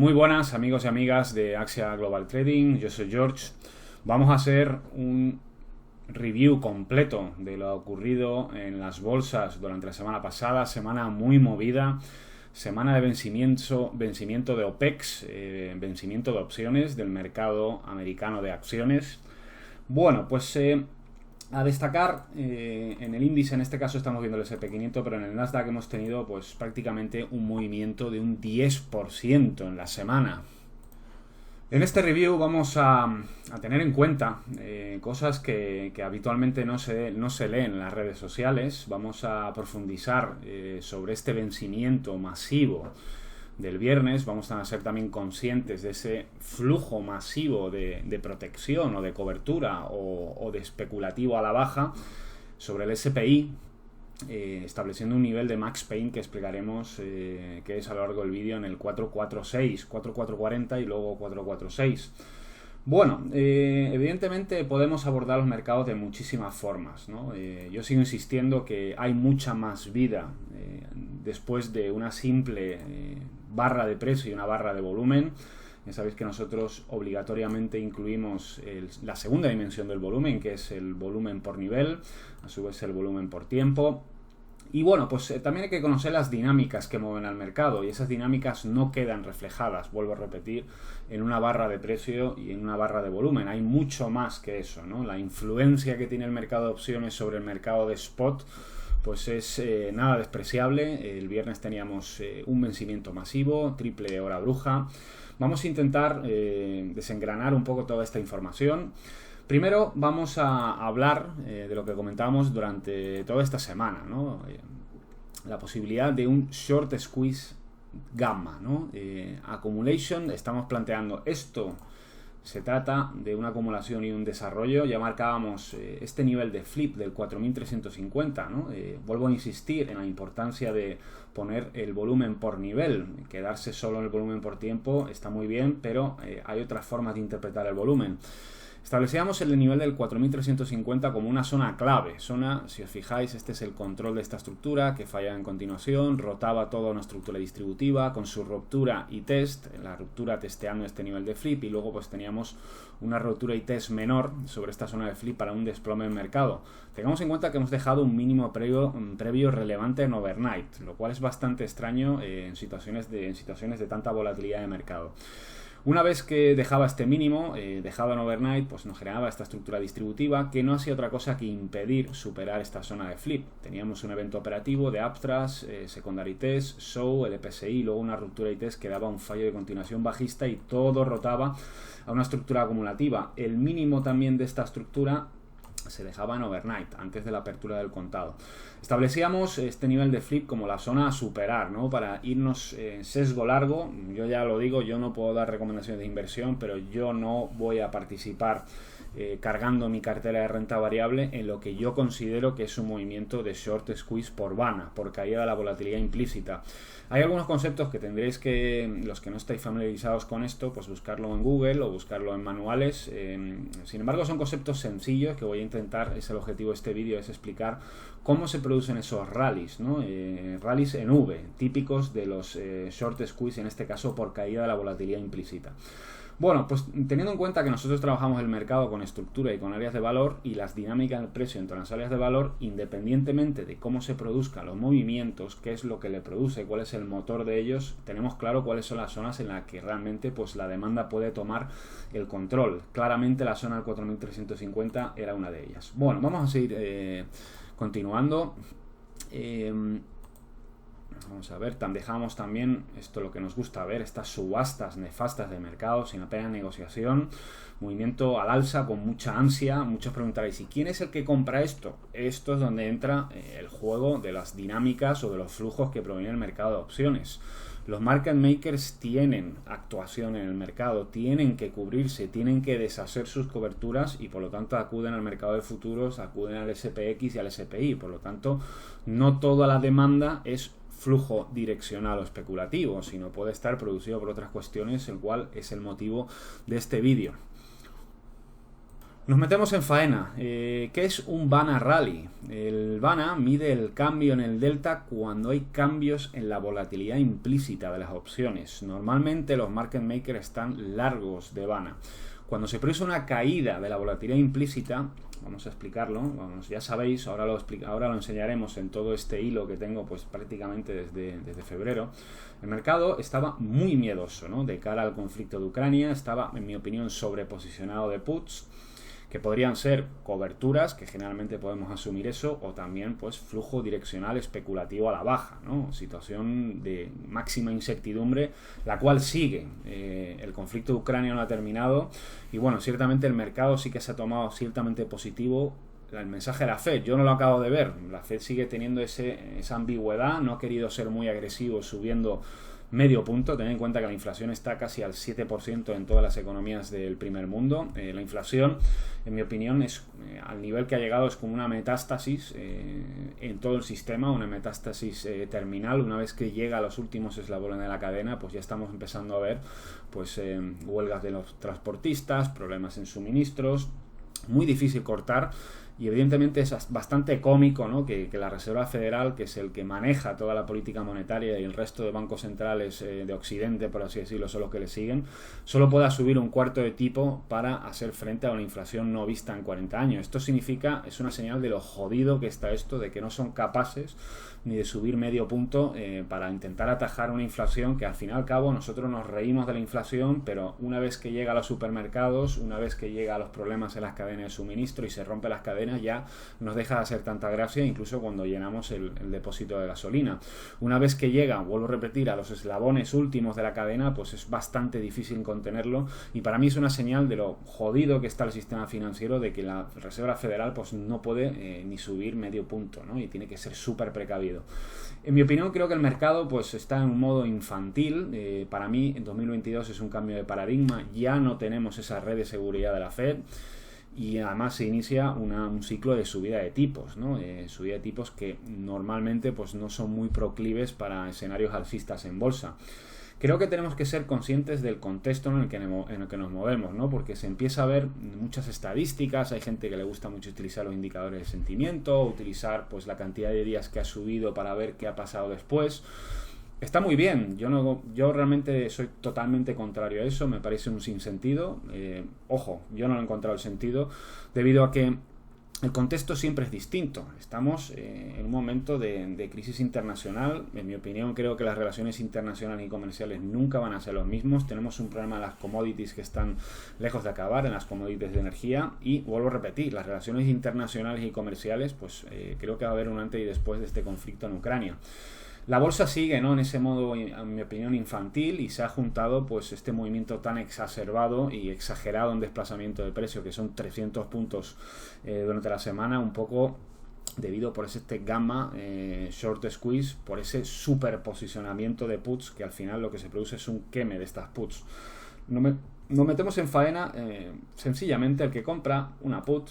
Muy buenas amigos y amigas de Axia Global Trading, yo soy George. Vamos a hacer un review completo de lo ocurrido en las bolsas durante la semana pasada, semana muy movida, semana de vencimiento de OPEX, vencimiento de opciones del mercado americano de acciones. Bueno, pues a destacar, en el índice, en este caso estamos viendo el S&P 500, pero en el Nasdaq hemos tenido pues prácticamente un movimiento de un 10% en la semana. En este review vamos a tener en cuenta cosas que habitualmente no se leen en las redes sociales. Vamos a profundizar sobre este vencimiento masivo del viernes. Vamos a ser también conscientes de ese flujo masivo de protección o de cobertura o de especulativo a la baja sobre el SPI, estableciendo un nivel de max pain que explicaremos que es a lo largo del vídeo en el 446, 4440 y luego 446. Bueno, evidentemente podemos abordar los mercados de muchísimas formas, ¿no? Yo sigo insistiendo que hay mucha más vida después de una simple barra de precio y una barra de volumen. Ya sabéis que nosotros obligatoriamente incluimos la segunda dimensión del volumen, que es el volumen por nivel, a su vez el volumen por tiempo. Y bueno, pues también hay que conocer las dinámicas que mueven al mercado, y esas dinámicas no quedan reflejadas, vuelvo a repetir, en una barra de precio y en una barra de volumen. Hay mucho más que eso, ¿no? La influencia que tiene el mercado de opciones sobre el mercado de spot pues es nada despreciable. El viernes teníamos un vencimiento masivo, triple hora bruja. Vamos a intentar desengranar un poco toda esta información. Primero vamos a hablar de lo que comentábamos durante toda esta semana, ¿no? La posibilidad de un short squeeze gamma, ¿no? Accumulation, estamos planteando esto. Se trata de una acumulación y un desarrollo. Ya marcábamos este nivel de flip del 4350, ¿no? Vuelvo a insistir en la importancia de poner el volumen por nivel. Quedarse solo en el volumen por tiempo está muy bien, pero hay otras formas de interpretar el volumen. Establecíamos el nivel del 4350 como una zona clave. Zona, si os fijáis, este es el control de esta estructura que falla en continuación, rotaba toda una estructura distributiva con su ruptura y test, la ruptura testeando este nivel de flip, y luego pues teníamos una ruptura y test menor sobre esta zona de flip para un desplome en mercado. Tengamos en cuenta que hemos dejado un mínimo previo relevante en overnight, lo cual es bastante extraño en situaciones de tanta volatilidad de mercado. Una vez que dejaba este mínimo, dejado en overnight, pues nos generaba esta estructura distributiva que no hacía otra cosa que impedir superar esta zona de flip. Teníamos un evento operativo de uptrust, secondary test, show, el PSI, luego una ruptura y test que daba un fallo de continuación bajista y todo rotaba a una estructura acumulativa. El mínimo también de esta estructura se dejaba en overnight, antes de la apertura del contado. Establecíamos este nivel de flip como la zona a superar, ¿no? Para irnos en sesgo largo. Yo ya lo digo, yo no puedo dar recomendaciones de inversión, pero yo no voy a participar cargando mi cartera de renta variable en lo que yo considero que es un movimiento de short squeeze por vana, por caída de la volatilidad implícita. Hay algunos conceptos que tendréis que, los que no estáis familiarizados con esto, pues buscarlo en Google o buscarlo en manuales. Sin embargo, son conceptos sencillos que voy a intentar, es el objetivo de este vídeo, es explicar cómo se producen esos rallies, ¿no? Rallies en V, típicos de los short squeeze, en este caso por caída de la volatilidad implícita. Bueno, pues teniendo en cuenta que nosotros trabajamos el mercado con estructura y con áreas de valor, y las dinámicas del precio entre las áreas de valor, independientemente de cómo se produzcan los movimientos, qué es lo que le produce, cuál es el motor de ellos, tenemos claro cuáles son las zonas en las que realmente pues la demanda puede tomar el control. Claramente la zona del 4350 era una de ellas. Bueno, vamos a seguir continuando. Vamos a ver, dejamos también esto, lo que nos gusta ver, estas subastas nefastas de mercado sin apenas negociación, movimiento al alza con mucha ansia. Muchos preguntaréis, ¿y quién es el que compra esto? Esto es donde entra el juego de las dinámicas o de los flujos que proviene del mercado de opciones. Los market makers tienen actuación en el mercado, tienen que cubrirse, tienen que deshacer sus coberturas y por lo tanto acuden al mercado de futuros, acuden al SPX y al SPI. Por lo tanto, no toda la demanda es flujo direccional o especulativo, sino puede estar producido por otras cuestiones, el cual es el motivo de este vídeo. Nos metemos en faena. ¿Qué es un Vana Rally? El Vana mide el cambio en el delta cuando hay cambios en la volatilidad implícita de las opciones. Normalmente los market makers están largos de Vana. Cuando se produce una caída de la volatilidad implícita, vamos a explicarlo, ya sabéis, ahora lo enseñaremos en todo este hilo que tengo pues prácticamente desde febrero. El mercado estaba muy miedoso, ¿no? De cara al conflicto de Ucrania, estaba, en mi opinión, sobreposicionado de puts, que podrían ser coberturas, que generalmente podemos asumir eso, o también pues flujo direccional especulativo a la baja, ¿no? Situación de máxima incertidumbre, la cual sigue. El conflicto de Ucrania no ha terminado y bueno, ciertamente el mercado sí que se ha tomado ciertamente positivo el mensaje de la Fed. Yo no lo acabo de ver, la Fed sigue teniendo esa ambigüedad, no ha querido ser muy agresivo subiendo medio punto. Tened en cuenta que la inflación está casi al 7% en todas las economías del primer mundo. La inflación, en mi opinión, es al nivel que ha llegado, es como una metástasis en todo el sistema, una metástasis terminal. Una vez que llega a los últimos eslabones de la cadena, pues ya estamos empezando a ver pues huelgas de los transportistas, problemas en suministros, muy difícil cortar. Y evidentemente es bastante cómico, ¿no? que la Reserva Federal, que es el que maneja toda la política monetaria y el resto de bancos centrales de Occidente, por así decirlo, son los que le siguen, solo pueda subir un cuarto de tipo para hacer frente a una inflación no vista en 40 años. Esto significa, es una señal de lo jodido que está esto, de que no son capaces ni de subir medio punto para intentar atajar una inflación que al fin y al cabo nosotros nos reímos de la inflación, pero una vez que llega a los supermercados, una vez que llega a los problemas en las cadenas de suministro y se rompe las cadenas, ya nos deja de hacer tanta gracia, incluso cuando llenamos el depósito de gasolina. Una vez que llega, vuelvo a repetir, a los eslabones últimos de la cadena, pues es bastante difícil contenerlo, y para mí es una señal de lo jodido que está el sistema financiero, de que la Reserva Federal pues no puede ni subir medio punto, ¿no? Y tiene que ser súper precavido. En mi opinión, creo que el mercado pues está en un modo infantil. Para mí, en 2022 es un cambio de paradigma. Ya no tenemos esa red de seguridad de la Fed. Y además se inicia un ciclo de subida de tipos, ¿no? Subida de tipos que normalmente pues no son muy proclives para escenarios alcistas en bolsa. Creo que tenemos que ser conscientes del contexto en el que nos movemos, ¿no? Porque se empieza a ver muchas estadísticas, hay gente que le gusta mucho utilizar los indicadores de sentimiento, utilizar pues la cantidad de días que ha subido para ver qué ha pasado después. Está muy bien, yo realmente soy totalmente contrario a eso, me parece un sinsentido. Ojo, yo no lo he encontrado el sentido, debido a que el contexto siempre es distinto. Estamos en un momento de crisis internacional. En mi opinión, creo que las relaciones internacionales y comerciales nunca van a ser los mismos. Tenemos un problema en las commodities que están lejos de acabar, en las commodities de energía. Y vuelvo a repetir, las relaciones internacionales y comerciales, pues creo que va a haber un antes y después de este conflicto en Ucrania. La bolsa sigue, ¿no?, en ese modo, en mi opinión, infantil, y se ha juntado pues este movimiento tan exacerbado y exagerado en desplazamiento de precio, que son 300 puntos durante la semana, un poco debido por este gamma short squeeze, por ese superposicionamiento de puts, que al final lo que se produce es un queme de estas puts. Nos metemos en faena, sencillamente el que compra una put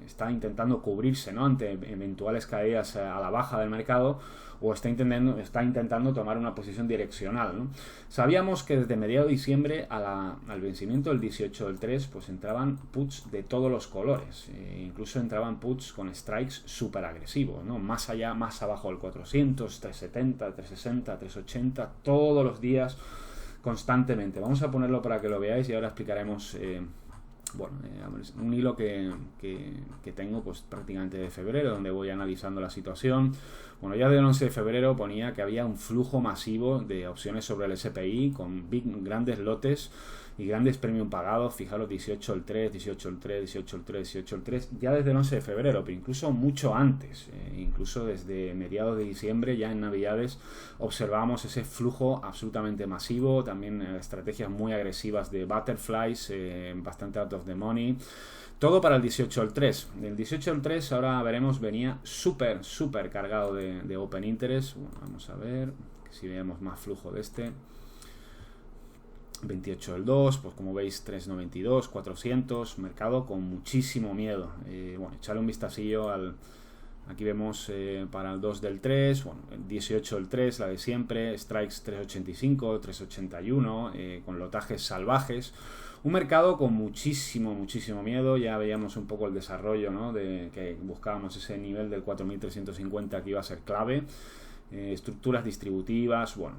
está intentando cubrirse, ¿no?, ante eventuales caídas a la baja del mercado, o está intentando tomar una posición direccional, ¿no? Sabíamos que desde mediados de diciembre al vencimiento del 18 del 3 pues entraban puts de todos los colores, incluso entraban puts con strikes súper agresivos, ¿no?, más allá, más abajo del 400, 370, 360, 380, todos los días, constantemente. Vamos a ponerlo para que lo veáis y ahora explicaremos un hilo que tengo pues prácticamente de febrero, donde voy analizando la situación. Bueno, ya del 11 de febrero ponía que había un flujo masivo de opciones sobre el SPI con grandes lotes y grandes premium pagados. Fijaros, 18 el 3, 18 el 3, 18 el 3, 18 el 3, ya desde el 11 de febrero, pero incluso mucho antes, incluso desde mediados de diciembre, ya en Navidades, observábamos ese flujo absolutamente masivo, también estrategias muy agresivas de butterflies, bastante out of the money. Todo para el 18 al 3. El 18 al 3, ahora veremos, venía súper cargado de open interest. Bueno, vamos a ver si vemos más flujo de este. 28 del 2, pues como veis 392, 400, mercado con muchísimo miedo. Echarle un vistacillo al Aquí vemos para el 2 del 3, bueno, el 18 del 3, la de siempre, strikes 385, 381, con lotajes salvajes. Un mercado con muchísimo miedo. Ya veíamos un poco el desarrollo, ¿no? De que buscábamos ese nivel del 4350 que iba a ser clave. Estructuras distributivas, bueno,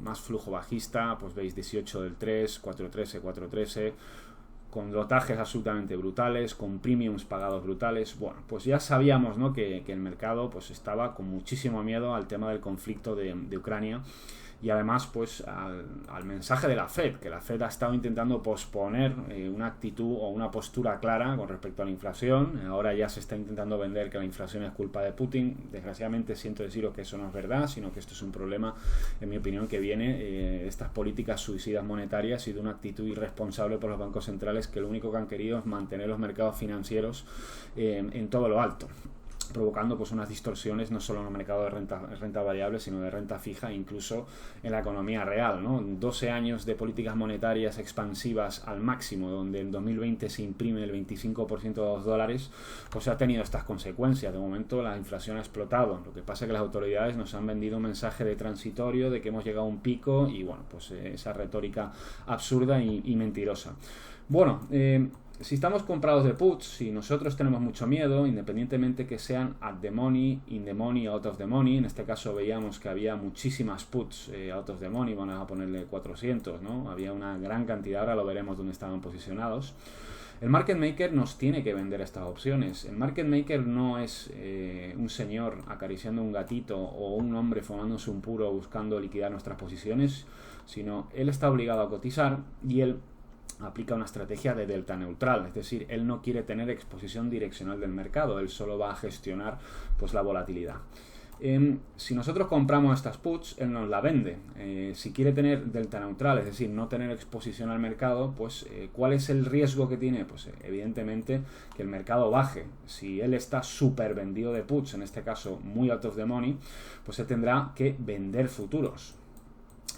más flujo bajista, pues veis 18 del 3, 413, 413, con lotajes absolutamente brutales, con premiums pagados brutales. Bueno, pues ya sabíamos, ¿no? que el mercado pues estaba con muchísimo miedo al tema del conflicto de Ucrania, y además pues al mensaje de la Fed, que la Fed ha estado intentando posponer una actitud o una postura clara con respecto a la inflación. Ahora ya se está intentando vender que la inflación es culpa de Putin. Desgraciadamente siento deciros que eso no es verdad, sino que esto es un problema, en mi opinión, que viene de estas políticas suicidas monetarias y de una actitud irresponsable por los bancos centrales, que lo único que han querido es mantener los mercados financieros en todo lo alto, provocando pues unas distorsiones no solo en el mercado de renta variable, sino de renta fija, incluso en la economía real, ¿no? 12 años de políticas monetarias expansivas al máximo, donde en 2020 se imprime el 25% de los dólares, pues ha tenido estas consecuencias. De momento la inflación ha explotado. Lo que pasa es que las autoridades nos han vendido un mensaje de transitorio, de que hemos llegado a un pico, y bueno, pues esa retórica absurda y mentirosa. Bueno, si estamos comprados de puts, si nosotros tenemos mucho miedo, independientemente que sean at the money, in the money, out of the money, en este caso veíamos que había muchísimas puts out of the money, vamos a ponerle 400, ¿no? Había una gran cantidad, ahora lo veremos dónde estaban posicionados. El market maker nos tiene que vender estas opciones. El market maker no es un señor acariciando un gatito o un hombre fumándose un puro buscando liquidar nuestras posiciones, sino él está obligado a cotizar, y él aplica una estrategia de delta neutral, es decir, él no quiere tener exposición direccional del mercado, él solo va a gestionar pues la volatilidad. Si nosotros compramos estas puts, él nos la vende. Si quiere tener delta neutral, es decir, no tener exposición al mercado, pues ¿cuál es el riesgo que tiene? Pues evidentemente que el mercado baje. Si él está súper vendido de puts, en este caso muy out of the money, pues él tendrá que vender futuros,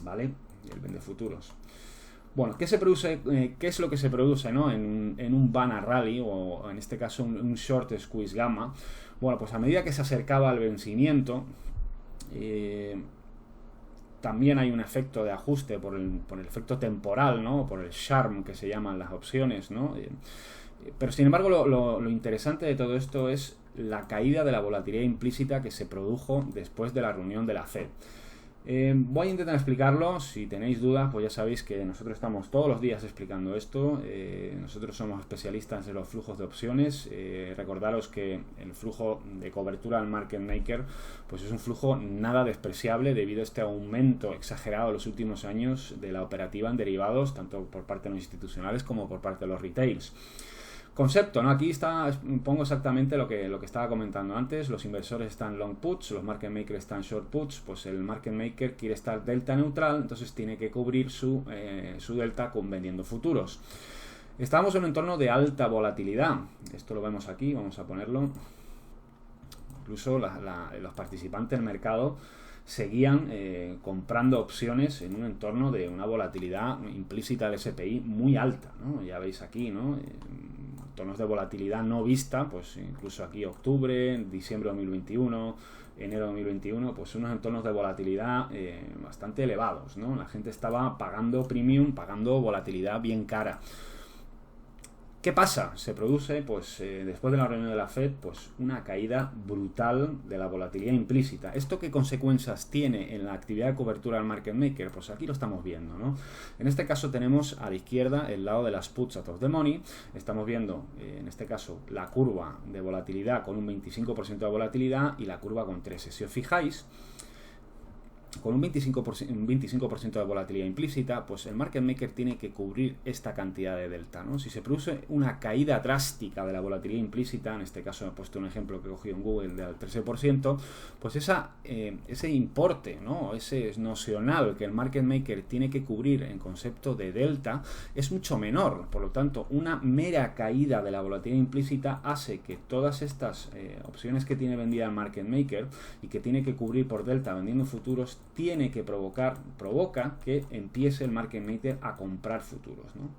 ¿vale? Y él vende futuros. Bueno, ¿qué se produce? ¿Qué es lo que se produce, ¿no? en un banner rally, o en este caso un short squeeze gamma? Bueno, pues a medida que se acercaba al vencimiento, también hay un efecto de ajuste por el efecto temporal, ¿no? Por el charm que se llaman las opciones, ¿no? Pero sin embargo lo interesante de todo esto es la caída de la volatilidad implícita que se produjo después de la reunión de la Fed. Voy a intentar explicarlo. Si tenéis dudas, pues ya sabéis que nosotros estamos todos los días explicando esto. Nosotros somos especialistas en los flujos de opciones. Recordaros que el flujo de cobertura al market maker pues es un flujo nada despreciable debido a este aumento exagerado en los últimos años de la operativa en derivados, tanto por parte de los institucionales como por parte de los retails. Concepto, ¿no? Aquí pongo exactamente lo que estaba comentando antes. Los inversores están long puts, los market makers están short puts. Pues el market maker quiere estar delta neutral, entonces tiene que cubrir su delta vendiendo futuros. Estamos en un entorno de alta volatilidad. Esto lo vemos aquí, vamos a ponerlo. Incluso los participantes del mercado seguían comprando opciones en un entorno de una volatilidad implícita del SPI muy alta, ¿no? Ya veis aquí, ¿no? Entornos de volatilidad no vista, pues incluso aquí octubre, diciembre de 2021, enero de 2021, pues unos entornos de volatilidad bastante elevados, ¿no? La gente estaba pagando premium, pagando volatilidad bien cara. ¿Qué pasa? Se produce, pues después de la reunión de la Fed, pues una caída brutal de la volatilidad implícita. ¿Esto qué consecuencias tiene en la actividad de cobertura del market maker? Pues aquí lo estamos viendo, ¿no? En este caso tenemos a la izquierda el lado de las puts out of the money. Estamos viendo, en este caso, la curva de volatilidad con un 25% de volatilidad y la curva con 13. Si os fijáis, con un 25% de volatilidad implícita, pues el market maker tiene que cubrir esta cantidad de delta, ¿no? Si se produce una caída drástica de la volatilidad implícita, en este caso he puesto un ejemplo que he cogido en Google del 13%, pues ese importe, ¿no? Ese nocional que el market maker tiene que cubrir en concepto de delta es mucho menor. Por lo tanto, una mera caída de la volatilidad implícita hace que todas estas opciones que tiene vendida el market maker y que tiene que cubrir por delta vendiendo futuros, provoca que empiece el market maker a comprar futuros, ¿no?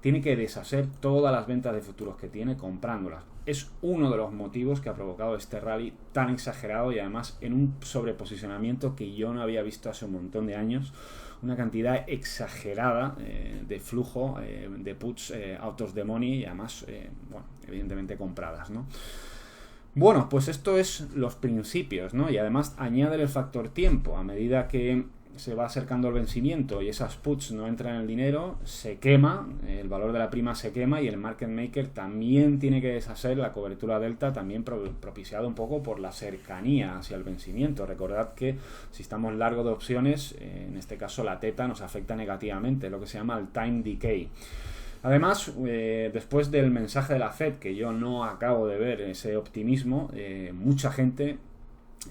tiene que deshacer todas las ventas de futuros que tiene comprándolas. Es uno de los motivos que ha provocado este rally tan exagerado y además en un sobreposicionamiento que yo no había visto hace un montón de años. Una cantidad exagerada de flujo de puts out of the money y además, bueno, evidentemente compradas, ¿no? Bueno, pues esto es los principios, ¿no? Y además añade el factor tiempo. A medida que se va acercando el vencimiento y esas puts no entran en el dinero, se quema, el valor de la prima se quema y el market maker también tiene que deshacer la cobertura delta, también propiciado un poco por la cercanía hacia el vencimiento. Recordad que si estamos largo de opciones, en este caso la teta nos afecta negativamente, lo que se llama el time decay. Además, después del mensaje de la Fed, que yo no acabo de ver ese optimismo, mucha gente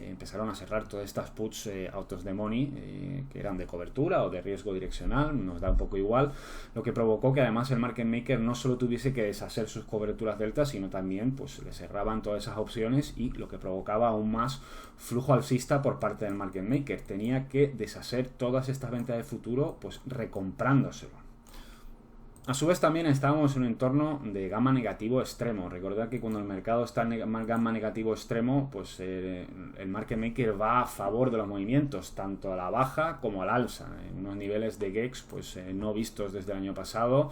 empezaron a cerrar todas estas puts out of the money que eran de cobertura o de riesgo direccional, nos da un poco igual, lo que provocó que además el market maker no solo tuviese que deshacer sus coberturas delta, sino también pues le cerraban todas esas opciones y lo que provocaba aún más flujo alcista por parte del market maker. Tenía que deshacer todas estas ventas de futuro pues recomprándoselo. A su vez también estábamos en un entorno de gamma negativo extremo. Recordad que cuando el mercado está en gamma negativo extremo, pues el market maker va a favor de los movimientos, tanto a la baja como al alza. En unos niveles de GEX pues no vistos desde el año pasado,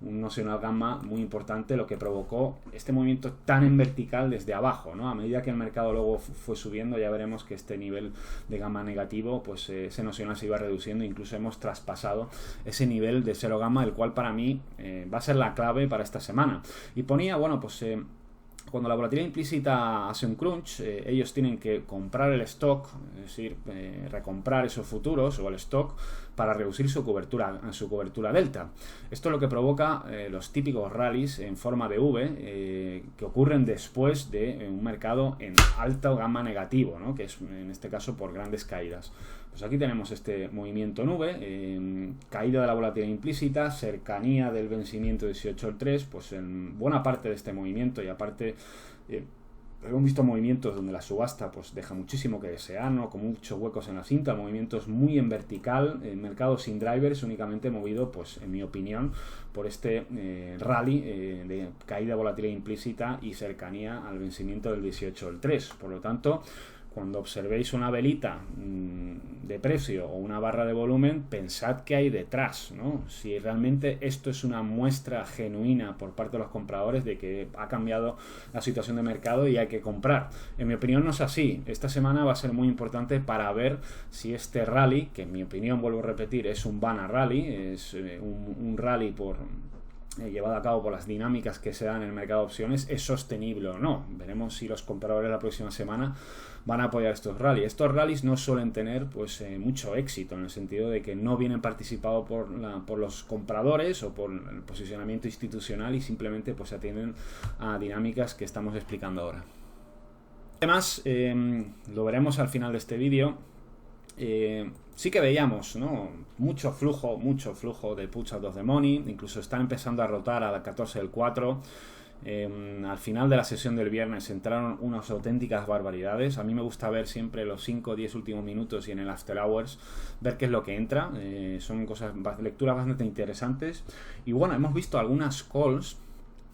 una gamma muy importante, lo que provocó este movimiento tan en vertical desde abajo, ¿no? A medida que el mercado luego fue subiendo, ya veremos que este nivel de gamma negativo, pues ese nocional se iba reduciendo, incluso hemos traspasado ese nivel de cero gamma, el cual para mí va a ser la clave para esta semana. Y ponía, bueno, pues cuando la volatilidad implícita hace un crunch, ellos tienen que comprar el stock, es decir, recomprar esos futuros o el stock para reducir su cobertura delta. Esto es lo que provoca los típicos rallies en forma de V que ocurren después de un mercado en alta gamma negativo, ¿no? Que es en este caso por grandes caídas. Pues aquí tenemos este movimiento nube, caída de la volatilidad implícita, cercanía del vencimiento 18 al 3, pues en buena parte de este movimiento y aparte hemos visto movimientos donde la subasta pues deja muchísimo que desear, ¿no? Con muchos huecos en la cinta, movimientos muy en vertical, mercado sin drivers, únicamente movido, pues en mi opinión, por este rally de caída de volatilidad implícita y cercanía al vencimiento del 18 al 3. Por lo tanto, cuando observéis una velita de precio o una barra de volumen, pensad qué hay detrás, ¿no? Si realmente esto es una muestra genuina por parte de los compradores de que ha cambiado la situación de mercado y hay que comprar. En mi opinión no es así. Esta semana va a ser muy importante para ver si este rally, que en mi opinión, vuelvo a repetir, es un banner rally, es un rally llevado a cabo por las dinámicas que se dan en el mercado de opciones, es sostenible o no. Veremos si los compradores la próxima semana van a apoyar estos rallies. Estos rallies no suelen tener pues mucho éxito, en el sentido de que no vienen participados por los compradores o por el posicionamiento institucional y simplemente pues atienden a dinámicas que estamos explicando ahora. Además, lo veremos al final de este vídeo. Sí que veíamos, ¿no? mucho flujo de puts out of the money, incluso están empezando a rotar a la 14 del 4. Al final de la sesión del viernes entraron unas auténticas barbaridades. A mí me gusta ver siempre los 5 o 10 últimos minutos y en el after hours ver qué es lo que entra. Son lecturas bastante interesantes. Y bueno, hemos visto algunas calls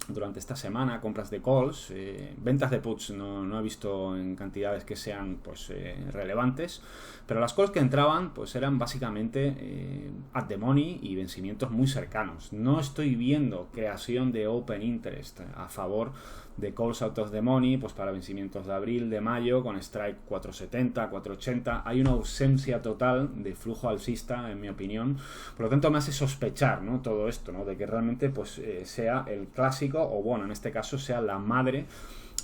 durante esta semana, compras de calls, ventas de puts no he visto en cantidades que sean pues relevantes, pero las calls que entraban pues eran básicamente at the money y vencimientos muy cercanos. No estoy viendo creación de open interest a favor de calls out of the money pues para vencimientos de abril, de mayo, con strike 470, 480. Hay una ausencia total de flujo alcista, en mi opinión. Por lo tanto, me hace sospechar, ¿no? Todo esto, ¿no? De que realmente pues sea el clásico, o bueno, en este caso sea la madre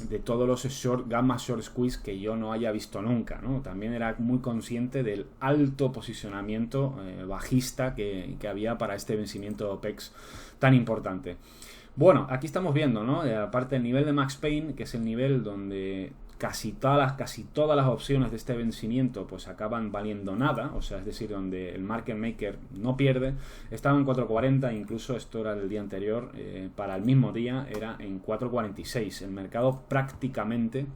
de todos los gamma short squeeze que yo no haya visto nunca, ¿no? También era muy consciente del alto posicionamiento bajista que había para este vencimiento de OPEX tan importante. Bueno, aquí estamos viendo, ¿no? Aparte del nivel de Max Pain, que es el nivel donde casi todas las opciones de este vencimiento pues acaban valiendo nada, o sea, es decir, donde el market maker no pierde, estaba en 4.40, incluso esto era del día anterior, para el mismo día era en 4.46, el mercado prácticamente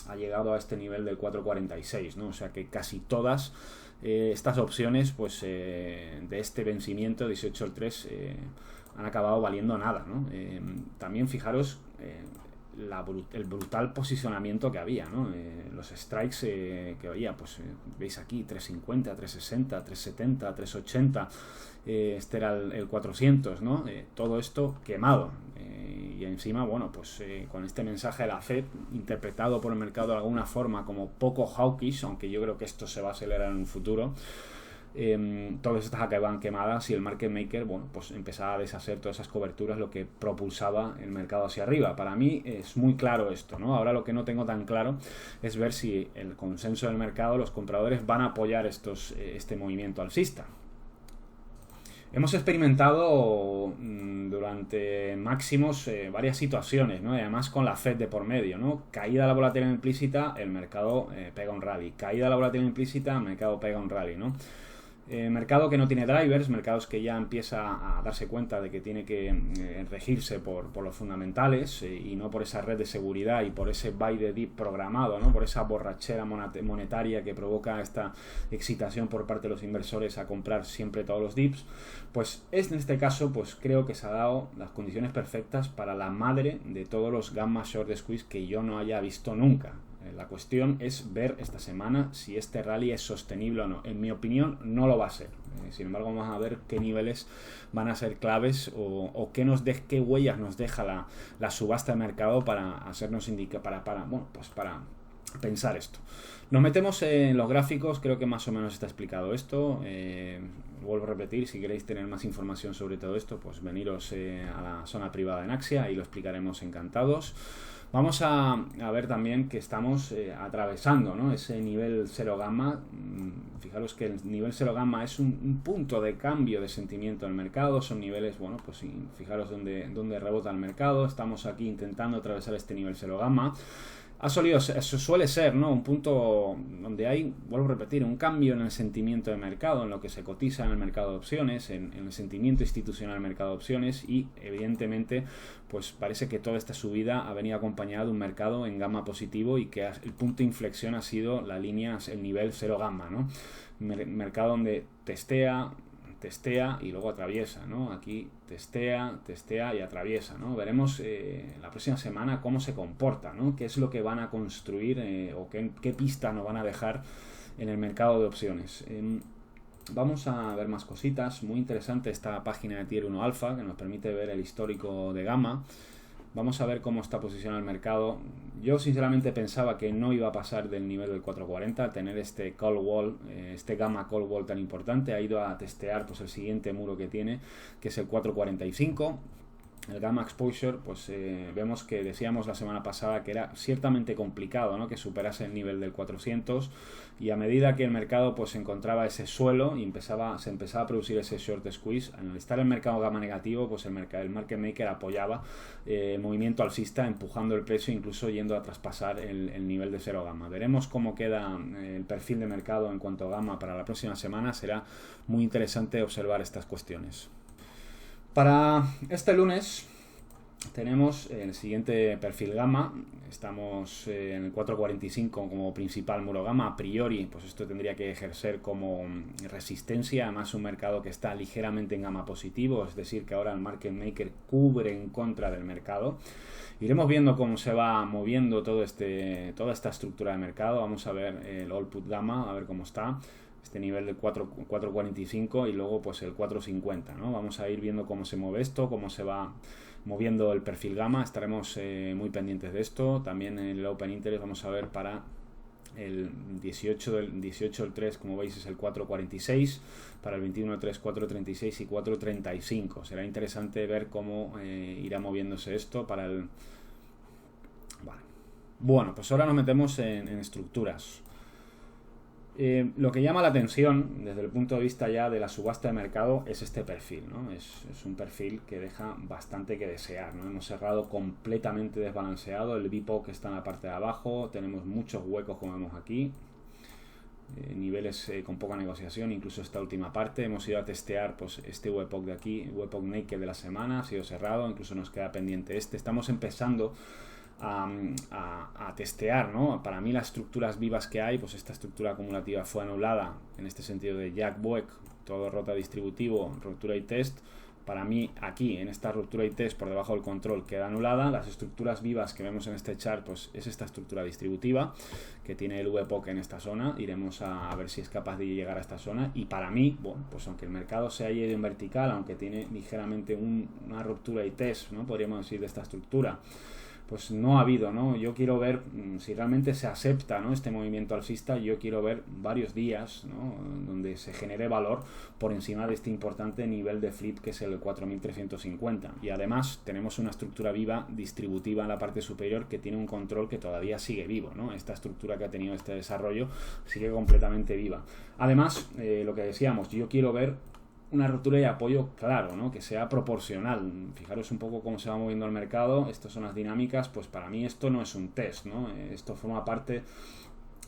ha llegado a este nivel del 4.46, ¿no? O sea que casi todas estas opciones pues de este vencimiento 18 al 3 han acabado valiendo nada, ¿no? También fijaros el brutal posicionamiento que había, ¿no? Los strikes que había, pues veis aquí 350, 360, 370, 380, este era el 400, ¿no? Todo esto quemado. Y encima, bueno, pues con este mensaje de la Fed, interpretado por el mercado de alguna forma como poco hawkish, aunque yo creo que esto se va a acelerar en un futuro, todas estas acaban quemadas y el market maker, bueno, pues empezaba a deshacer todas esas coberturas, lo que propulsaba el mercado hacia arriba. Para mí es muy claro esto, ¿no? Ahora lo que no tengo tan claro es ver si el consenso del mercado, los compradores van a apoyar este movimiento alcista. Hemos experimentado durante máximos varias situaciones, ¿no? Y además con la Fed de por medio, ¿no? Caída de la volatilidad implícita, el mercado pega un rally. Caída de la volatilidad implícita, el mercado pega un rally, ¿no? Mercado que no tiene drivers, mercados que ya empieza a darse cuenta de que tiene que regirse por los fundamentales y no por esa red de seguridad y por ese buy the dip programado, ¿no? Por esa borrachera monetaria que provoca esta excitación por parte de los inversores a comprar siempre todos los dips. Pues en este caso, pues creo que se ha dado las condiciones perfectas para la madre de todos los gamma short squeeze que yo no haya visto nunca. La cuestión es ver esta semana si este rally es sostenible o no. En mi opinión, no lo va a ser. Sin embargo, vamos a ver qué niveles van a ser claves o qué huellas nos deja la subasta de mercado para hacernos para pensar esto. Nos metemos en los gráficos, creo que más o menos está explicado esto. Vuelvo a repetir, si queréis tener más información sobre todo esto, pues veniros a la zona privada en Axia y lo explicaremos encantados. Vamos a ver también que estamos atravesando, ¿no? Ese nivel 0 gamma. Fijaros que el nivel 0 gamma es un punto de cambio de sentimiento del mercado. Son niveles, bueno, pues fijaros dónde rebota el mercado. Estamos aquí intentando atravesar este nivel 0 gamma. Eso suele ser, ¿no? Un punto donde hay, vuelvo a repetir, un cambio en el sentimiento de mercado, en lo que se cotiza en el mercado de opciones, en el sentimiento institucional del mercado de opciones y, evidentemente, pues parece que toda esta subida ha venido acompañada de un mercado en gamma positivo y que el punto de inflexión ha sido la línea, el nivel 0 gamma, ¿no? Mercado donde testea y luego atraviesa, ¿no? Aquí testea y atraviesa, ¿no? Veremos la próxima semana cómo se comporta, ¿no? Qué es lo que van a construir o qué pista nos van a dejar en el mercado de opciones. Vamos a ver más cositas. Muy interesante esta página de Tier 1 Alpha que nos permite ver el histórico de gamma. Vamos a ver cómo está posicionado el mercado. Yo sinceramente pensaba que no iba a pasar del nivel del 440, tener este call wall, este gamma call wall tan importante. Ha ido a testear pues el siguiente muro que tiene, que es el 445. El gamma exposure, pues vemos que decíamos la semana pasada que era ciertamente complicado, ¿no? Que superase el nivel del 400 y a medida que el mercado pues encontraba ese suelo y se empezaba a producir ese short squeeze, al estar el mercado gamma negativo, pues el market maker apoyaba movimiento alcista, empujando el precio, incluso yendo a traspasar el nivel de 0 gamma. Veremos cómo queda el perfil de mercado en cuanto a gamma para la próxima semana. Será muy interesante observar estas cuestiones. Para este lunes tenemos el siguiente perfil gamma. Estamos en el 445 como principal muro gamma. A priori, pues esto tendría que ejercer como resistencia. Además, un mercado que está ligeramente en gamma positivo, es decir, que ahora el market maker cubre en contra del mercado. Iremos viendo cómo se va moviendo toda esta estructura de mercado. Vamos a ver el all put gamma, a ver cómo está. Este nivel del 4.45 y luego pues el 4.50, ¿no? Vamos a ir viendo cómo se mueve esto, cómo se va moviendo el perfil gamma. Estaremos muy pendientes de esto. También en el Open Interest vamos a ver para el 18 del 3, como veis, es el 4.46. Para el 21 del 3, 4.36 y 4.35. Será interesante ver cómo irá moviéndose esto para el... Vale. Bueno, pues ahora nos metemos en estructuras. Lo que llama la atención desde el punto de vista ya de la subasta de mercado es este perfil, ¿no? Es un perfil que deja bastante que desear, ¿no? Hemos cerrado completamente desbalanceado, el VPOC está en la parte de abajo, tenemos muchos huecos como vemos aquí, niveles con poca negociación, incluso esta última parte. Hemos ido a testear pues este VPOC de aquí, VPOC naked de la semana, ha sido cerrado, incluso nos queda pendiente estamos empezando a testear, ¿no? Para mí las estructuras vivas que hay, pues esta estructura acumulativa fue anulada en este sentido de Jack Boeck, todo rota distributivo, ruptura y test, para mí aquí en esta ruptura y test por debajo del control queda anulada. Las estructuras vivas que vemos en este chart pues es esta estructura distributiva que tiene el VPOC en esta zona. Iremos a ver si es capaz de llegar a esta zona, y para mí, bueno, pues aunque el mercado se haya ido en vertical, aunque tiene ligeramente una ruptura y test, ¿no? Podríamos decir, de esta estructura, pues no ha habido, ¿no? Yo quiero ver si realmente se acepta, ¿no?, este movimiento alcista. Yo quiero ver varios días, ¿no?, donde se genere valor por encima de este importante nivel de flip que es el 4350, y además tenemos una estructura viva distributiva en la parte superior que tiene un control que todavía sigue vivo, ¿no? Esta estructura que ha tenido este desarrollo sigue completamente viva. Además, lo que decíamos, yo quiero ver una ruptura de apoyo claro, ¿no?, que sea proporcional. Fijaros un poco cómo se va moviendo el mercado. Estas son las dinámicas. Pues para mí esto no es un test, ¿no? Esto forma parte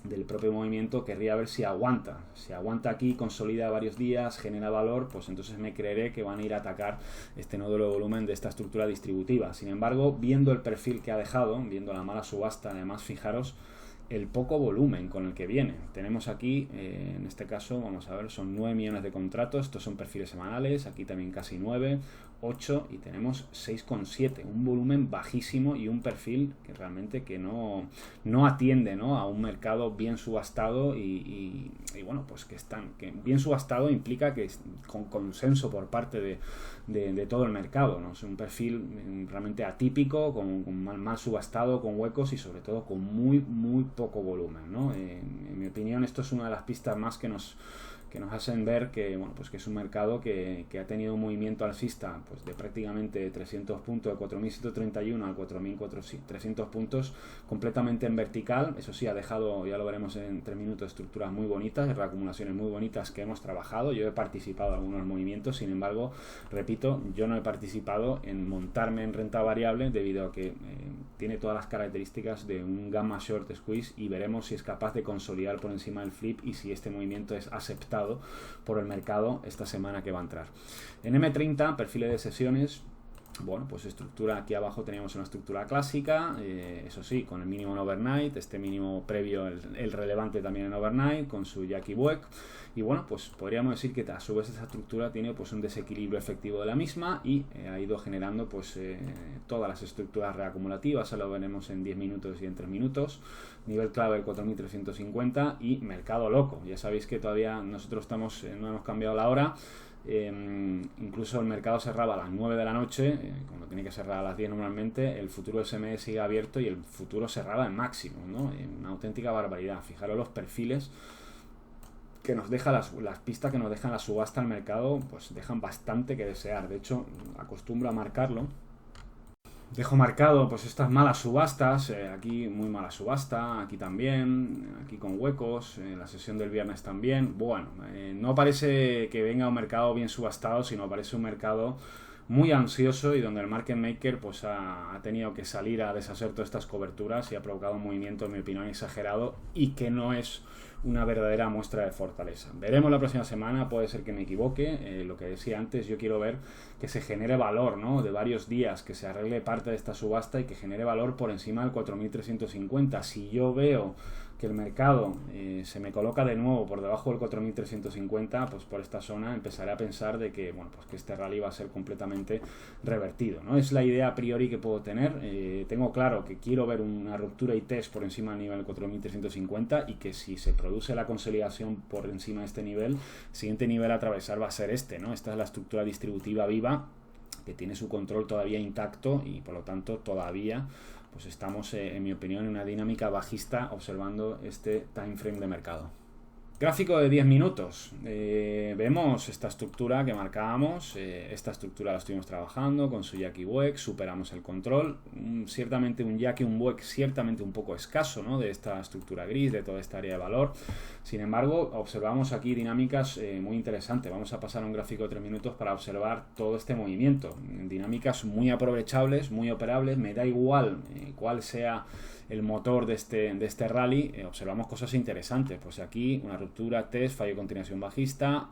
del propio movimiento. Querría ver si aguanta. Si aguanta aquí, consolida varios días, genera valor, pues entonces me creeré que van a ir a atacar este nódulo de volumen de esta estructura distributiva. Sin embargo, viendo el perfil que ha dejado, viendo la mala subasta, además, fijaros el poco volumen con el que viene. Tenemos aquí, en este caso, vamos a ver, son 9 millones de contratos. Estos son perfiles semanales, aquí también casi 9, 8, y tenemos 6,7, un volumen bajísimo y un perfil que realmente que no atiende, ¿no?, a un mercado bien subastado y bueno, pues que bien subastado implica que con consenso por parte de todo el mercado, ¿no? Es un perfil realmente atípico, con mal subastado, con huecos y sobre todo con muy poco volumen, ¿no? En mi opinión, esto es una de las pistas más que nos hacen ver que, bueno, pues que es un mercado que ha tenido un movimiento alcista pues de prácticamente 300 puntos, de 4.131 a 4.300 puntos, completamente en vertical. Eso sí, ha dejado, ya lo veremos en 3 minutos, estructuras muy bonitas, reacumulaciones muy bonitas que hemos trabajado. Yo he participado en algunos movimientos, sin embargo, repito, yo no he participado en montarme en renta variable debido a que tiene todas las características de un gamma short squeeze, y veremos si es capaz de consolidar por encima del flip y si este movimiento es aceptado por el mercado esta semana que va a entrar. En M30, perfiles de sesiones, bueno, pues estructura, aquí abajo teníamos una estructura clásica, eso sí, con el mínimo en overnight, este mínimo previo, el relevante también en overnight, con su Jackie Buek, y bueno, pues podríamos decir que a su vez esta estructura tiene pues un desequilibrio efectivo de la misma y ha ido generando pues todas las estructuras reacumulativas. Ahora lo veremos en 10 minutos y en 3 minutos, nivel clave del 4350 y mercado loco. Ya sabéis que todavía nosotros estamos, no hemos cambiado la hora. Incluso el mercado cerraba a las 9 de la noche, cuando tiene que cerrar a las 10 normalmente. El futuro SME sigue abierto y el futuro cerraba en máximo, ¿no? Una auténtica barbaridad. Fijaros los perfiles que nos deja las pistas que nos dejan la subasta al mercado, pues dejan bastante que desear. De hecho, acostumbro a marcarlo. Dejo marcado pues estas malas subastas, aquí muy mala subasta, aquí también, aquí con huecos, la sesión del viernes también. Bueno, no parece que venga un mercado bien subastado, sino parece un mercado muy ansioso y donde el market maker pues ha tenido que salir a deshacer todas estas coberturas y ha provocado un movimiento, en mi opinión, exagerado y que no es una verdadera muestra de fortaleza. Veremos la próxima semana, puede ser que me equivoque. Lo que decía antes, yo quiero ver que se genere valor, ¿no?, de varios días, que se arregle parte de esta subasta y que genere valor por encima del 4.350. Si yo veo que el mercado se me coloca de nuevo por debajo del 4.350, pues por esta zona empezaré a pensar de que, bueno, pues que este rally va a ser completamente revertido, ¿no? Es la idea a priori que puedo tener. Tengo claro que quiero ver una ruptura y test por encima del nivel 4.350 y que si se produce la consolidación por encima de este nivel, el siguiente nivel a atravesar va a ser este, ¿no? Esta es la estructura distributiva viva que tiene su control todavía intacto y por lo tanto todavía pues estamos, en mi opinión, en una dinámica bajista observando este time frame de mercado. Gráfico de 10 minutos. Vemos esta estructura que marcábamos. Esta estructura la estuvimos trabajando con su Jackie Buek. Superamos el control. Ciertamente un Jackie, un Buek ciertamente un poco escaso, ¿no?, de esta estructura gris, de toda esta área de valor. Sin embargo, observamos aquí dinámicas muy interesantes. Vamos a pasar a un gráfico de 3 minutos para observar todo este movimiento. Dinámicas muy aprovechables, muy operables. Me da igual cuál sea el motor de este rally. Observamos cosas interesantes. Pues aquí una ruptura, test, fallo de continuación bajista,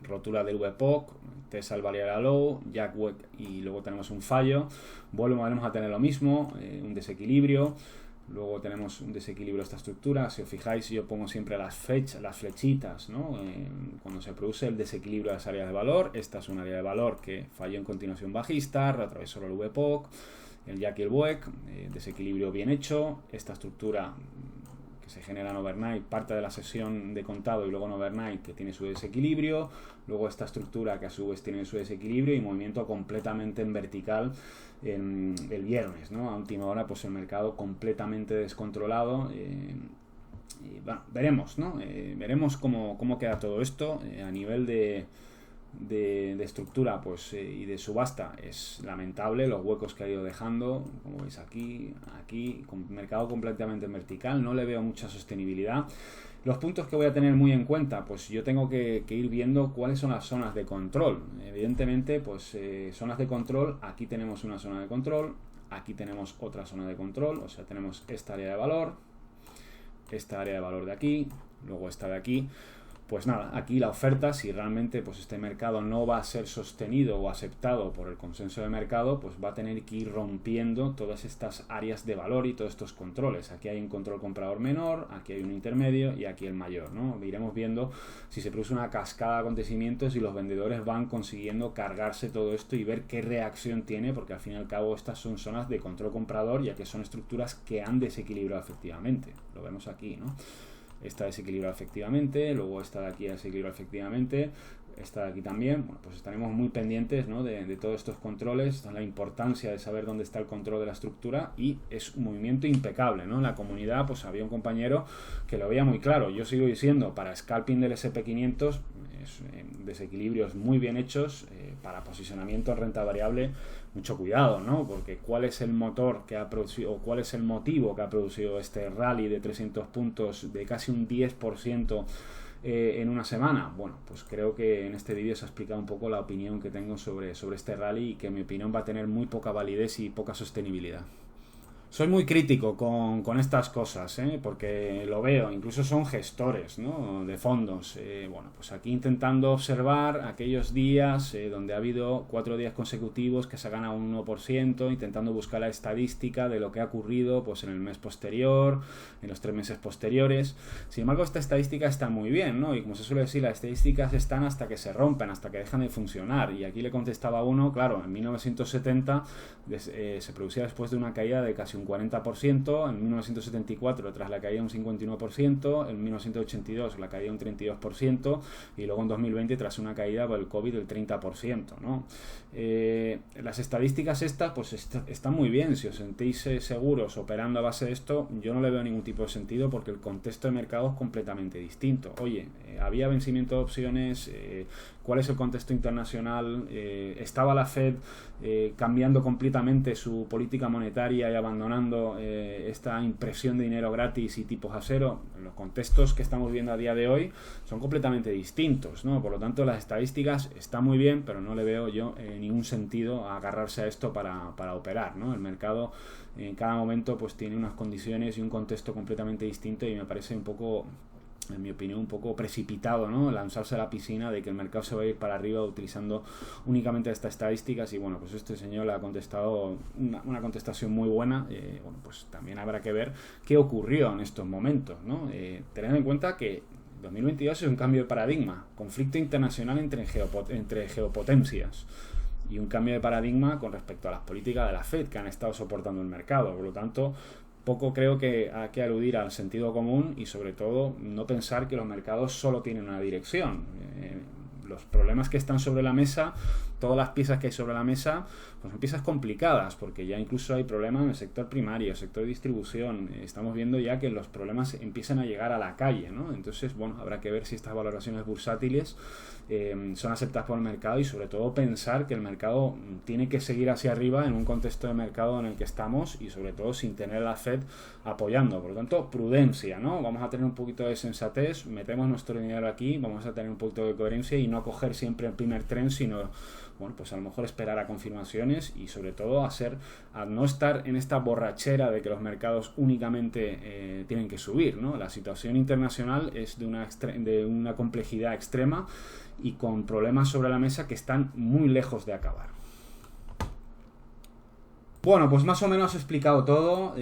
rotura del VPOC, test al variable low, Jack Buek y luego tenemos un fallo. Volvemos a tener lo mismo, un desequilibrio. Luego tenemos un desequilibrio de esta estructura. Si os fijáis, yo pongo siempre las flechitas, ¿no? Cuando se produce el desequilibrio de las áreas de valor, esta es un área de valor que falló en continuación bajista, atravesó el VPOC, el Jack y el Boeck, desequilibrio bien hecho. Esta estructura que se genera en overnight, parte de la sesión de contado y luego en overnight que tiene su desequilibrio, luego esta estructura que a su vez tiene su desequilibrio y movimiento completamente en vertical el viernes, ¿no? A última hora pues el mercado completamente descontrolado. Y bueno, veremos, ¿no? Veremos cómo queda todo esto a nivel de estructura pues y de subasta. Es lamentable los huecos que ha ido dejando, como veis aquí, con mercado completamente en vertical. No le veo mucha sostenibilidad. Los puntos que voy a tener muy en cuenta, pues yo tengo que ir viendo cuáles son las zonas de control. Evidentemente, pues zonas de control, aquí tenemos una zona de control, aquí tenemos otra zona de control, o sea, tenemos esta área de valor, esta área de valor de aquí, luego esta de aquí. Pues nada, aquí la oferta, si realmente pues este mercado no va a ser sostenido o aceptado por el consenso de mercado, pues va a tener que ir rompiendo todas estas áreas de valor y todos estos controles. Aquí hay un control comprador menor, aquí hay un intermedio y aquí el mayor, ¿no? Iremos viendo si se produce una cascada de acontecimientos y los vendedores van consiguiendo cargarse todo esto y ver qué reacción tiene, porque al fin y al cabo estas son zonas de control comprador, ya que son estructuras que han desequilibrado efectivamente. Lo vemos aquí, ¿no? Esta desequilibrada efectivamente, luego esta de aquí desequilibrada efectivamente, esta de aquí también. Bueno, pues estaremos muy pendientes, ¿no? de todos estos controles, la importancia de saber dónde está el control de la estructura, y es un movimiento impecable, ¿no? En la comunidad pues había un compañero que lo veía muy claro. Yo sigo diciendo, para scalping del SP500 desequilibrios muy bien hechos, para posicionamiento en renta variable mucho cuidado, ¿no? Porque ¿cuál es el motor que ha producido, o cuál es el motivo que ha producido este rally de 300 puntos de casi un 10% en una semana? Bueno, pues creo que en este vídeo se ha explicado un poco la opinión que tengo sobre este rally, y que mi opinión va a tener muy poca validez y poca sostenibilidad. Soy muy crítico con estas cosas, porque lo veo, incluso son gestores, ¿no? De fondos. Bueno, pues aquí intentando observar aquellos días donde ha habido 4 días consecutivos que se ha ganado un 1%, intentando buscar la estadística de lo que ha ocurrido pues en el mes posterior, en los 3 meses posteriores. Sin embargo, esta estadística está muy bien, ¿no? Y como se suele decir, las estadísticas están hasta que se rompen, hasta que dejan de funcionar. Y aquí le contestaba uno, claro, en 1970 se producía después de una caída de casi un 40%, en 1974 tras la caída un 51%, en 1982 la caída un 32%, y luego en 2020 tras una caída por el COVID del 30%, ¿no? Las estadísticas estas pues están muy bien. Si os sentís seguros operando a base de esto, yo no le veo ningún tipo de sentido, porque el contexto de mercado es completamente distinto. Oye, había vencimiento de opciones, ¿cuál es el contexto internacional? ¿Estaba la Fed cambiando completamente su política monetaria y abandonando esta impresión de dinero gratis y tipos a cero? Los contextos que estamos viendo a día de hoy son completamente distintos, ¿no? Por lo tanto, las estadísticas están muy bien, pero no le veo yo ningún sentido a agarrarse a esto para operar, ¿no? El mercado en cada momento pues tiene unas condiciones y un contexto completamente distinto, y me parece un poco, en mi opinión, un poco precipitado, ¿no? Lanzarse a la piscina de que el mercado se va a ir para arriba utilizando únicamente estas estadísticas. Y bueno, pues este señor le ha contestado una contestación muy buena. Bueno, pues también habrá que ver qué ocurrió en estos momentos, ¿no? Tened en cuenta que 2022 es un cambio de paradigma, conflicto internacional entre geopotencias, y un cambio de paradigma con respecto a las políticas de la Fed que han estado soportando el mercado. Por lo tanto, poco creo que hay que aludir al sentido común, y sobre todo no pensar que los mercados solo tienen una dirección. Los problemas que están sobre la mesa, todas las piezas que hay sobre la mesa, pues son piezas complicadas, porque ya incluso hay problemas en el sector primario, el sector de distribución. Estamos viendo ya que los problemas empiezan a llegar a la calle, ¿no? Entonces, bueno, habrá que ver si estas valoraciones bursátiles son aceptadas por el mercado, y sobre todo pensar que el mercado tiene que seguir hacia arriba en un contexto de mercado en el que estamos, y sobre todo sin tener a la Fed apoyando. Por lo tanto, prudencia, ¿no? Vamos a tener un poquito de sensatez, metemos nuestro dinero aquí, vamos a tener un poquito de coherencia y no coger siempre el primer tren, sino, bueno, pues a lo mejor esperar a confirmaciones, y sobre todo a no estar en esta borrachera de que los mercados únicamente tienen que subir, ¿no? La situación internacional es de una complejidad extrema, y con problemas sobre la mesa que están muy lejos de acabar. Bueno, pues más o menos he explicado todo.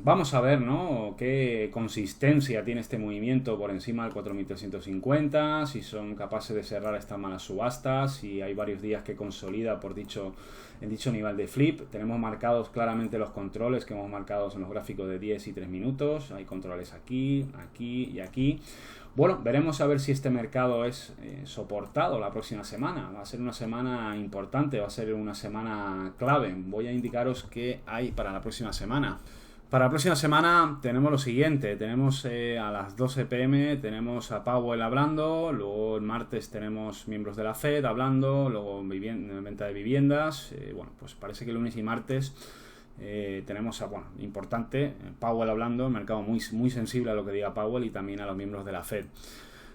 Vamos a ver, ¿no? Qué consistencia tiene este movimiento por encima del 4.350, si son capaces de cerrar estas malas subastas, si hay varios días que consolida en dicho nivel de flip. Tenemos marcados claramente los controles que hemos marcado en los gráficos de 10 y 3 minutos. Hay controles aquí, aquí y aquí. Bueno, veremos a ver si este mercado es soportado la próxima semana. Va a ser una semana importante, va a ser una semana clave. Voy a indicaros qué hay para la próxima semana. Para la próxima semana tenemos lo siguiente, tenemos a las 12 p.m. tenemos a Powell hablando, luego el martes tenemos miembros de la Fed hablando, luego venta de viviendas, bueno, pues parece que lunes y martes tenemos importante, Powell hablando, el mercado muy sensible a lo que diga Powell y también a los miembros de la Fed.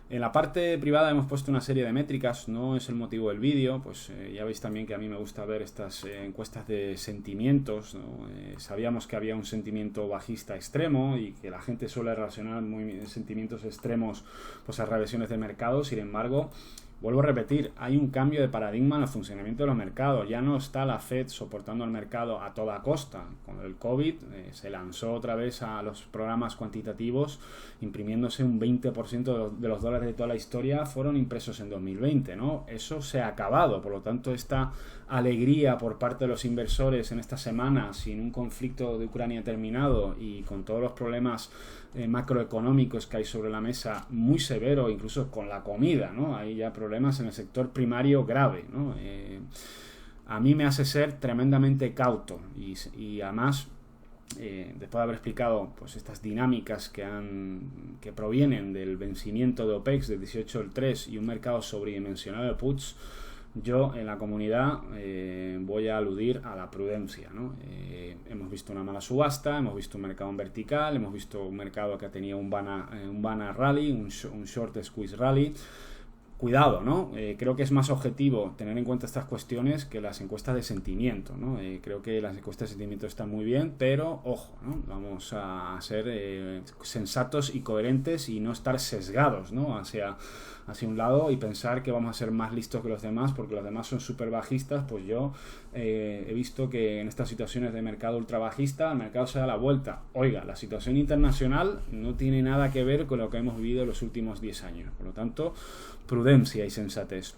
En la parte privada hemos puesto una serie de métricas, no es el motivo del vídeo, pues ya veis también que a mí me gusta ver estas encuestas de sentimientos, ¿no? Sabíamos que había un sentimiento bajista extremo y que la gente suele relacionar sentimientos extremos pues a reversiones de mercado. Sin embargo, vuelvo a repetir, hay un cambio de paradigma en el funcionamiento de los mercados. Ya no está la Fed soportando el mercado a toda costa. Con el COVID se lanzó otra vez a los programas cuantitativos, imprimiéndose un 20% de los dólares de toda la historia fueron impresos en 2020, ¿no? Eso se ha acabado. Por lo tanto, esta alegría por parte de los inversores en esta semana, sin un conflicto de Ucrania terminado y con todos los problemas macroeconómicos que hay sobre la mesa muy severo, incluso con la comida, ¿no? Hay ya problemas en el sector primario grave, ¿no? A mí me hace ser tremendamente cauto y además después de haber explicado pues estas dinámicas que provienen del vencimiento de OPEX del 18 del 3 y un mercado sobredimensionado de puts, yo en la comunidad voy a aludir a la prudencia, ¿no? Hemos visto una mala subasta, hemos visto un mercado en vertical, hemos visto un mercado que ha tenido un banner rally, un short squeeze rally. Cuidado, ¿no? Creo que es más objetivo tener en cuenta estas cuestiones que las encuestas de sentimiento, ¿no? Creo que las encuestas de sentimiento están muy bien, pero ojo, ¿no? Vamos a ser sensatos y coherentes y no estar sesgados, ¿no? Hacia un lado y pensar que vamos a ser más listos que los demás porque los demás son súper bajistas. Pues yo he visto que en estas situaciones de mercado ultra bajista el mercado se da la vuelta. Oiga, la situación internacional no tiene nada que ver con lo que hemos vivido en los últimos 10 años. Por lo tanto, prudencia y sensatez.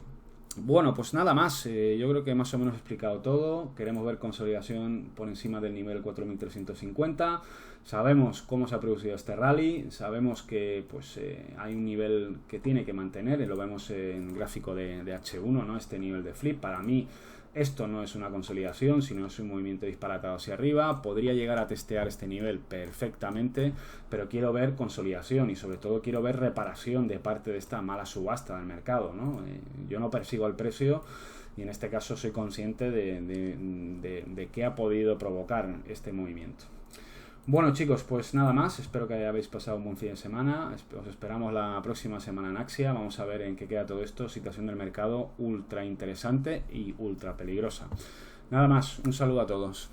Bueno, pues nada más, yo creo que más o menos he explicado todo. Queremos ver consolidación por encima del nivel 4.350. Sabemos cómo se ha producido este rally, sabemos que pues hay un nivel que tiene que mantener, y lo vemos en el gráfico de H1, ¿no? Este nivel de flip. Para mí esto no es una consolidación, sino es un movimiento disparatado hacia arriba. Podría llegar a testear este nivel perfectamente, pero quiero ver consolidación y sobre todo quiero ver reparación de parte de esta mala subasta del mercado, ¿no? Yo no persigo el precio y en este caso soy consciente de qué ha podido provocar este movimiento. Bueno, chicos, pues nada más, espero que hayáis pasado un buen fin de semana, os esperamos la próxima semana en Axia, vamos a ver en qué queda todo esto, situación del mercado ultra interesante y ultra peligrosa. Nada más, un saludo a todos.